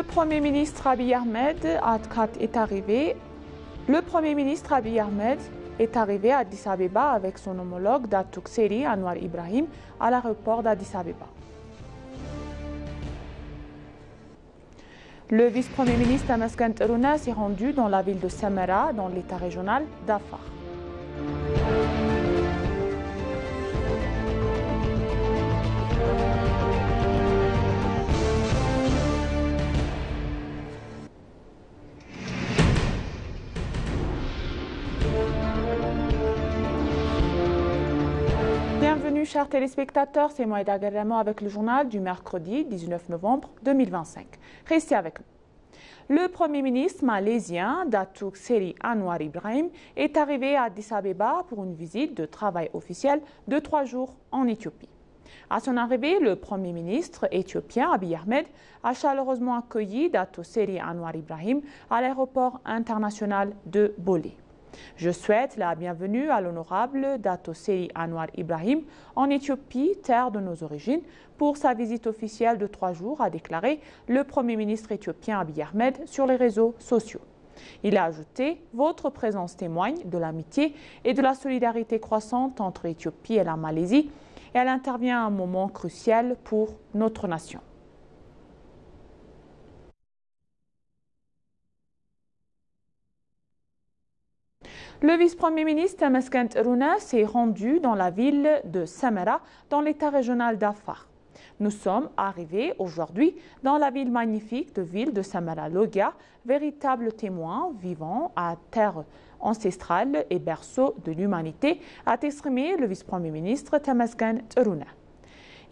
Le Premier ministre Abiy Ahmed est arrivé. Le Premier ministre Abiy Ahmed est arrivé à Addis Abeba avec son homologue Datuk Seri Anwar Ibrahim à l'aéroport d'Addis Abeba. Le vice-premier ministre Tamaskan Teruna s'est rendu dans la ville de Samara, dans l'état régional d'Afar. Bienvenue chers téléspectateurs, c'est Moïda Garamo avec le journal du mercredi 19 novembre 2025. Restez avec nous. Le Premier ministre malaisien Datuk Seri Anwar Ibrahim est arrivé à Addis Abeba pour une visite de travail officielle de 3 jours en Éthiopie. À son arrivée, le Premier ministre éthiopien Abiy Ahmed a chaleureusement accueilli Datuk Seri Anwar Ibrahim à l'aéroport international de Bolé. Je souhaite la bienvenue à l'honorable Datuk Seri Anwar Ibrahim en Éthiopie, terre de nos origines, pour sa visite officielle de 3 jours, a déclaré le Premier ministre éthiopien Abiy Ahmed sur les réseaux sociaux. Il a ajouté « Votre présence témoigne de l'amitié et de la solidarité croissante entre l'Éthiopie et la Malaisie et elle intervient à un moment crucial pour notre nation. » Le vice-premier ministre Tamaskan Teruna s'est rendu dans la ville de Samara, dans l'état régional d'Afar. Nous sommes arrivés aujourd'hui dans la ville magnifique de Samara Logia, véritable témoin vivant à terre ancestrale et berceau de l'humanité, a exprimé le vice-premier ministre Tamaskan Teruna.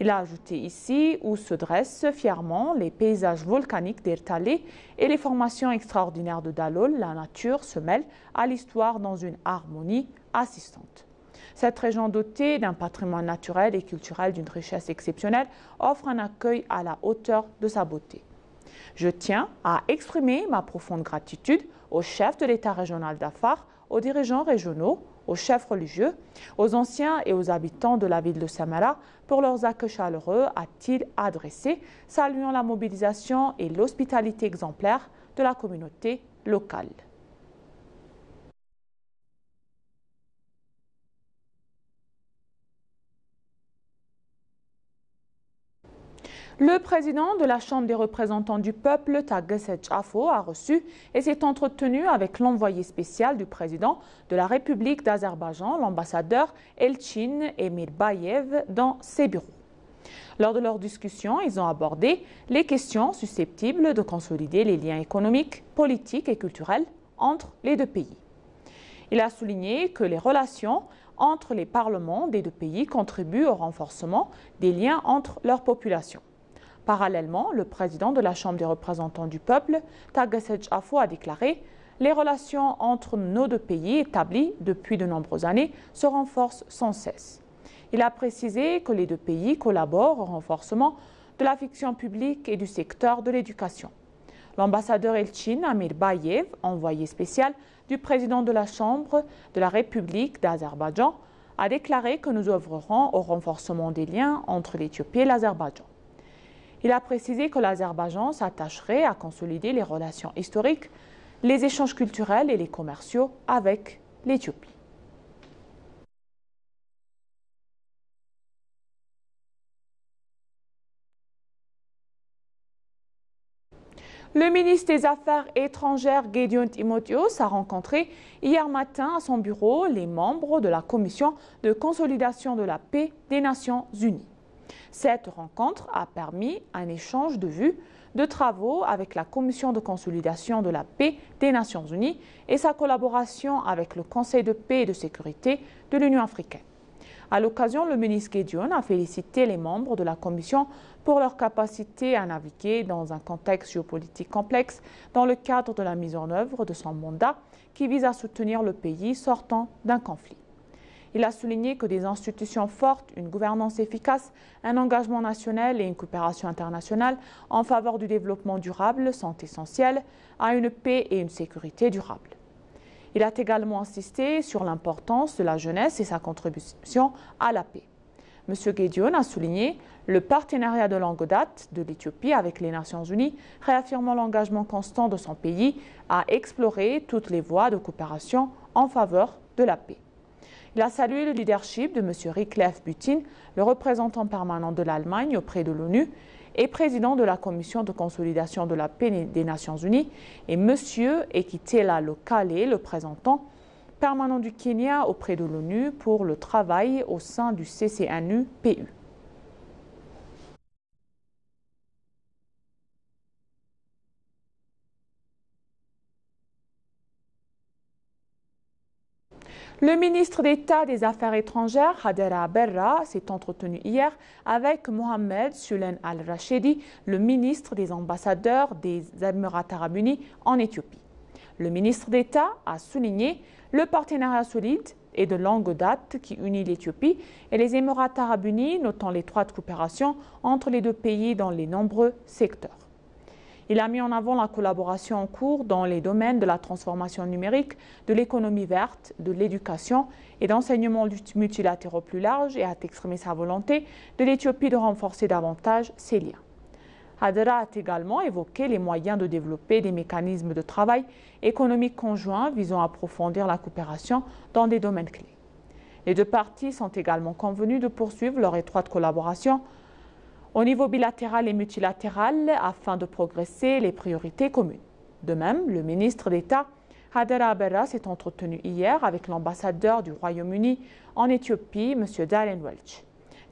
Il a ajouté ici où se dressent fièrement les paysages volcaniques d'Ertalé et les formations extraordinaires de Dalol, la nature se mêle à l'histoire dans une harmonie assistante. Cette région dotée d'un patrimoine naturel et culturel d'une richesse exceptionnelle offre un accueil à la hauteur de sa beauté. Je tiens à exprimer ma profonde gratitude au chef de l'État régional d'Afar, aux dirigeants régionaux, aux chefs religieux, aux anciens et aux habitants de la ville de Samara pour leurs accueils chaleureux, a-t-il adressé, saluant la mobilisation et l'hospitalité exemplaire de la communauté locale. Le président de la Chambre des représentants du peuple, Tagesej Afo, a reçu et s'est entretenu avec l'envoyé spécial du président de la République d'Azerbaïdjan, l'ambassadeur Elçin Emirbayev, dans ses bureaux. Lors de leur discussion, ils ont abordé les questions susceptibles de consolider les liens économiques, politiques et culturels entre les deux pays. Il a souligné que les relations entre les parlements des deux pays contribuent au renforcement des liens entre leurs populations. Parallèlement, le président de la Chambre des représentants du peuple, Tagesej Afo, a déclaré « Les relations entre nos deux pays établies depuis de nombreuses années se renforcent sans cesse ». Il a précisé que les deux pays collaborent au renforcement de la fonction publique et du secteur de l'éducation. L'ambassadeur Elçin Emirbayev, envoyé spécial du président de la Chambre de la République d'Azerbaïdjan, a déclaré que nous œuvrerons au renforcement des liens entre l'Éthiopie et l'Azerbaïdjan. Il a précisé que l'Azerbaïdjan s'attacherait à consolider les relations historiques, les échanges culturels et les commerciaux avec l'Éthiopie. Le ministre des Affaires étrangères Gédéon Timotheos a rencontré hier matin à son bureau les membres de la Commission de consolidation de la paix des Nations Unies. Cette rencontre a permis un échange de vues, de travaux avec la Commission de consolidation de la paix des Nations Unies et sa collaboration avec le Conseil de paix et de sécurité de l'Union africaine. À l'occasion, le ministre Gédéon a félicité les membres de la Commission pour leur capacité à naviguer dans un contexte géopolitique complexe dans le cadre de la mise en œuvre de son mandat qui vise à soutenir le pays sortant d'un conflit. Il a souligné que des institutions fortes, une gouvernance efficace, un engagement national et une coopération internationale en faveur du développement durable sont essentiels à une paix et une sécurité durables. Il a également insisté sur l'importance de la jeunesse et sa contribution à la paix. M. Gédéon a souligné le partenariat de longue date de l'Éthiopie avec les Nations Unies, réaffirmant l'engagement constant de son pays à explorer toutes les voies de coopération en faveur de la paix. Il a salué le leadership de M. Riklef Butin, le représentant permanent de l'Allemagne auprès de l'ONU et président de la Commission de consolidation de la paix des Nations Unies, et M. Ekitela Lokale, le représentant permanent du Kenya auprès de l'ONU pour le travail au sein du CCNU-PU. Le ministre d'État des Affaires étrangères, Hadera Berra, s'est entretenu hier avec Mohamed Sulen Al-Rashidi, le ministre des ambassadeurs des Émirats arabes unis en Éthiopie. Le ministre d'État a souligné le partenariat solide et de longue date qui unit l'Éthiopie et les Émirats arabes unis, notant l'étroite coopération entre les deux pays dans les nombreux secteurs. Il a mis en avant la collaboration en cours dans les domaines de la transformation numérique, de l'économie verte, de l'éducation et d'enseignements multilatéraux plus larges et a exprimé sa volonté de l'Éthiopie de renforcer davantage ses liens. Hadera a également évoqué les moyens de développer des mécanismes de travail économique conjoints visant à approfondir la coopération dans des domaines clés. Les deux parties sont également convenues de poursuivre leur étroite collaboration au niveau bilatéral et multilatéral afin de progresser les priorités communes. De même, le ministre d'État Hadera Berra s'est entretenu hier avec l'ambassadeur du Royaume-Uni en Éthiopie, M. Darren Welch.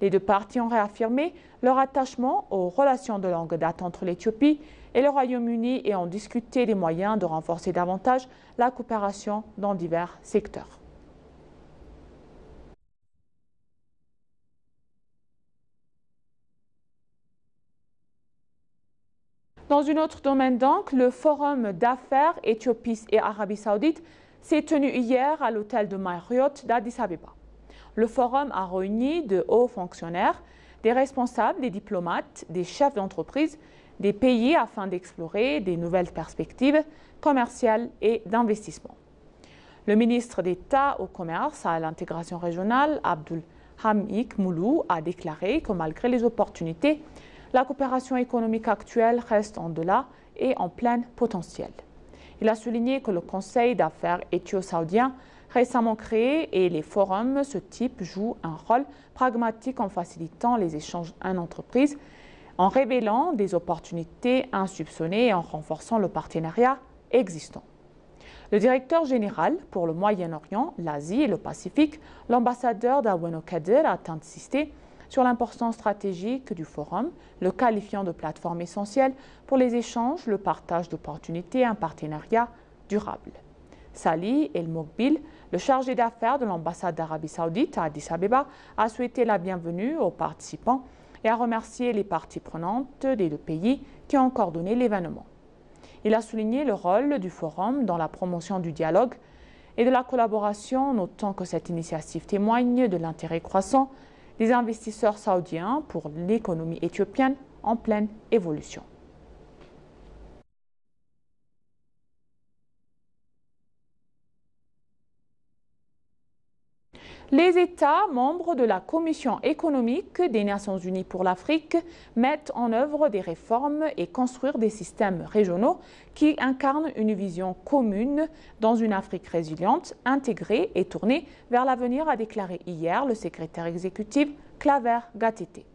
Les deux parties ont réaffirmé leur attachement aux relations de longue date entre l'Éthiopie et le Royaume-Uni et ont discuté des moyens de renforcer davantage la coopération dans divers secteurs. Dans un autre domaine donc, le forum d'affaires Éthiopie et Arabie Saoudite s'est tenu hier à l'hôtel de Marriott d'Addis Abeba. Le forum a réuni de hauts fonctionnaires, des responsables, des diplomates, des chefs d'entreprise, des pays afin d'explorer des nouvelles perspectives commerciales et d'investissement. Le ministre d'État au commerce et à l'intégration régionale, Abdul Hamid Moulou, a déclaré que malgré les opportunités, la coopération économique actuelle reste en delà et en plein potentiel. Il a souligné que le Conseil d'affaires éthio-saoudien récemment créé et les forums de ce type jouent un rôle pragmatique en facilitant les échanges en entreprise, en révélant des opportunités insoupçonnées et en renforçant le partenariat existant. Le directeur général pour le Moyen-Orient, l'Asie et le Pacifique, l'ambassadeur d'Aweno Kader, a insisté sur l'importance stratégique du forum, le qualifiant de plateforme essentielle pour les échanges, le partage d'opportunités et un partenariat durable. Sali El Mokbil, le chargé d'affaires de l'ambassade d'Arabie Saoudite à Addis Abeba, a souhaité la bienvenue aux participants et a remercié les parties prenantes des deux pays qui ont coordonné l'événement. Il a souligné le rôle du forum dans la promotion du dialogue et de la collaboration, notant que cette initiative témoigne de l'intérêt croissant des investisseurs saoudiens pour l'économie éthiopienne en pleine évolution. Les États membres de la Commission économique des Nations Unies pour l'Afrique mettent en œuvre des réformes et construisent des systèmes régionaux qui incarnent une vision commune dans une Afrique résiliente, intégrée et tournée vers l'avenir, a déclaré hier le secrétaire exécutif Claver Gatete.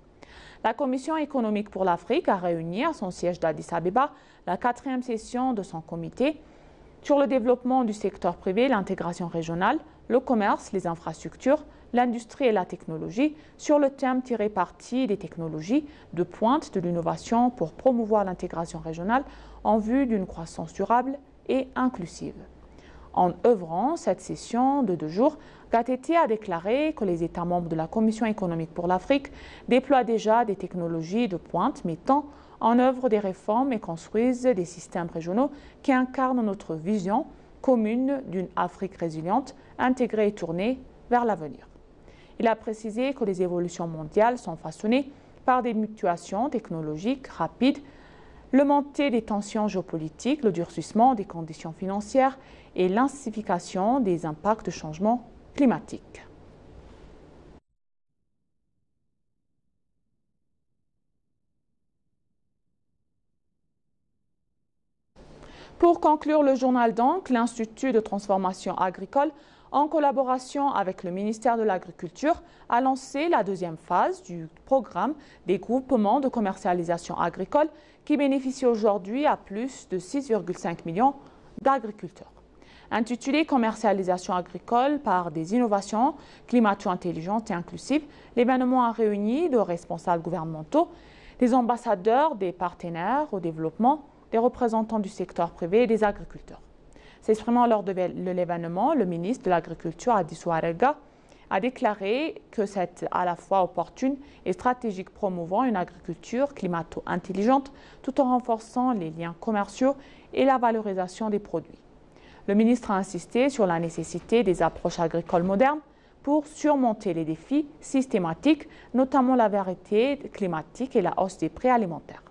La Commission économique pour l'Afrique a réuni à son siège d'Addis Abeba la 4e session de son comité sur le développement du secteur privé, l'intégration régionale, le commerce, les infrastructures, l'industrie et la technologie, sur le thème tiré parti des technologies de pointe de l'innovation pour promouvoir l'intégration régionale en vue d'une croissance durable et inclusive. En œuvrant cette session de 2 jours, Gatete a déclaré que les États membres de la Commission économique pour l'Afrique déploient déjà des technologies de pointe mettant en œuvre des réformes et construisent des systèmes régionaux qui incarnent notre vision commune d'une Afrique résiliente, intégrée et tournée vers l'avenir. Il a précisé que les évolutions mondiales sont façonnées par des mutations technologiques rapides, le montée des tensions géopolitiques, le durcissement des conditions financières et l'intensification des impacts de changement climatique. Pour conclure le journal donc, l'Institut de transformation agricole, en collaboration avec le ministère de l'Agriculture, a lancé la deuxième phase du programme des groupements de commercialisation agricole qui bénéficie aujourd'hui à plus de 6,5 millions d'agriculteurs. Intitulé « Commercialisation agricole par des innovations climato-intelligentes et inclusives », l'événement a réuni de responsables gouvernementaux, des ambassadeurs, des partenaires au développement, des représentants du secteur privé et des agriculteurs. S'exprimant lors de l'événement, le ministre de l'Agriculture, Adissou Arega, a déclaré que c'est à la fois opportune et stratégique promouvant une agriculture climato-intelligente tout en renforçant les liens commerciaux et la valorisation des produits. Le ministre a insisté sur la nécessité des approches agricoles modernes pour surmonter les défis systématiques, notamment la variété climatique et la hausse des prix alimentaires.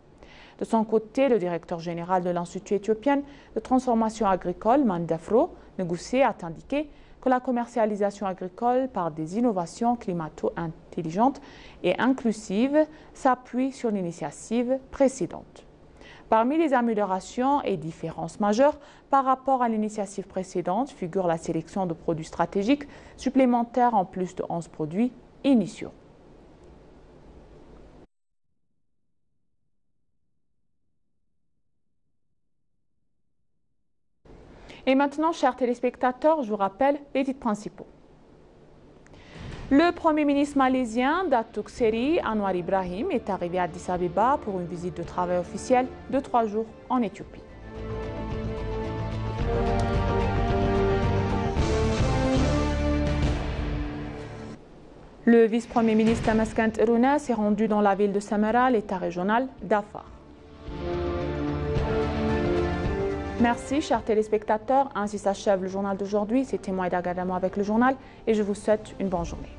De son côté, le directeur général de l'Institut éthiopien de transformation agricole, Mandafro Negoussé, a indiqué que la commercialisation agricole par des innovations climato-intelligentes et inclusives s'appuie sur l'initiative précédente. Parmi les améliorations et différences majeures par rapport à l'initiative précédente figure la sélection de produits stratégiques supplémentaires en plus de 11 produits initiaux. Et maintenant, chers téléspectateurs, je vous rappelle les titres principaux. Le Premier ministre malaisien Datuk Seri Anwar Ibrahim est arrivé à Addis Abeba pour une visite de travail officielle de 3 jours en Éthiopie. Le vice-premier ministre Tamaskant Iruna s'est rendu dans la ville de Samara, l'État régional d'Afar. Merci, chers téléspectateurs. Ainsi s'achève le journal d'aujourd'hui. C'était moi, Ida Gadamo, avec le journal et je vous souhaite une bonne journée.